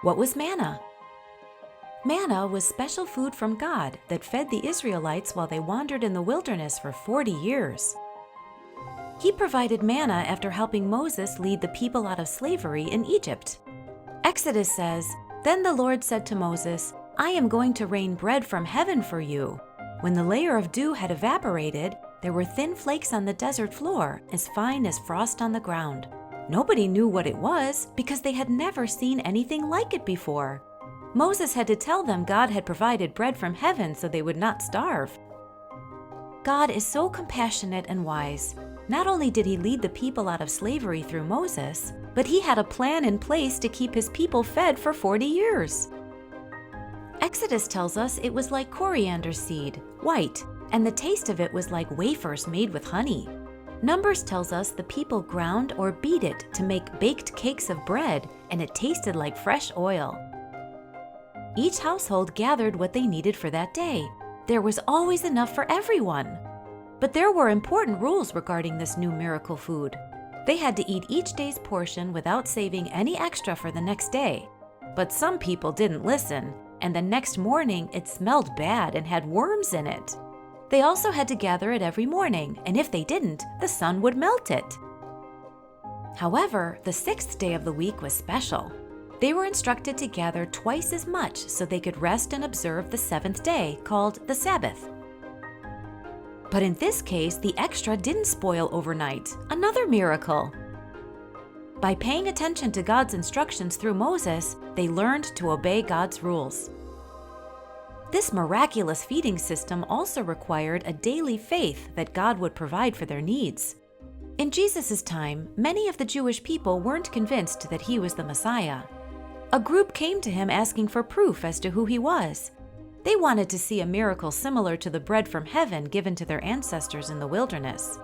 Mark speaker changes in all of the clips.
Speaker 1: What was manna? Manna was special food from God that fed the Israelites while they wandered in the wilderness for 40 years. He provided manna after helping Moses lead the people out of slavery in Egypt. Exodus says, "Then the Lord said to Moses, I am going to rain bread from heaven for you." When the layer of dew had evaporated, there were thin flakes on the desert floor, as fine as frost on the ground. Nobody knew what it was because they had never seen anything like it before. Moses had to tell them God had provided bread from heaven so they would not starve. God is so compassionate and wise. Not only did he lead the people out of slavery through Moses, but he had a plan in place to keep his people fed for 40 years. Exodus tells us it was like coriander seed, white, and the taste of it was like wafers made with honey. Numbers tells us the people ground or beat it to make baked cakes of bread, and it tasted like fresh oil. Each household gathered what they needed for that day. There was always enough for everyone. But there were important rules regarding this new miracle food. They had to eat each day's portion without saving any extra for the next day. But some people didn't listen, and the next morning it smelled bad and had worms in it. They also had to gather it every morning, and if they didn't, the sun would melt it. However, the 6th day of the week was special. They were instructed to gather twice as much so they could rest and observe the 7th day, called the Sabbath. But in this case, the extra didn't spoil overnight. Another miracle. By paying attention to God's instructions through Moses, they learned to obey God's rules. This miraculous feeding system also required a daily faith that God would provide for their needs. In Jesus' time, many of the Jewish people weren't convinced that he was the Messiah. A group came to him asking for proof as to who he was. They wanted to see a miracle similar to the bread from heaven given to their ancestors in the wilderness.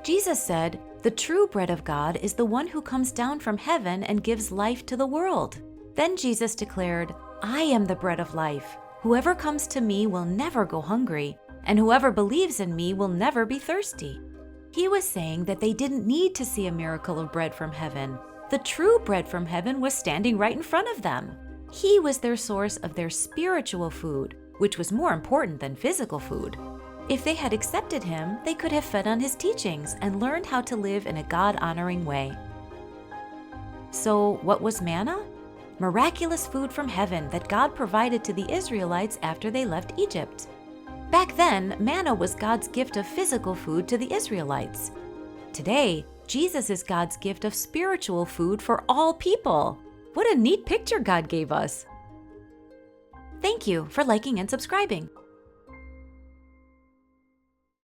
Speaker 1: Jesus said, "The true bread of God is the one who comes down from heaven and gives life to the world." Then Jesus declared, "I am the bread of life. Whoever comes to me will never go hungry, and whoever believes in me will never be thirsty." He was saying that they didn't need to see a miracle of bread from heaven. The true bread from heaven was standing right in front of them. He was their source of their spiritual food, which was more important than physical food. If they had accepted him, they could have fed on his teachings and learned how to live in a God-honoring way. So, what was manna? Miraculous food from heaven that God provided to the Israelites after they left Egypt. Back then, manna was God's gift of physical food to the Israelites. Today, Jesus is God's gift of spiritual food for all people. What a neat picture God gave us. Thank you for liking and subscribing.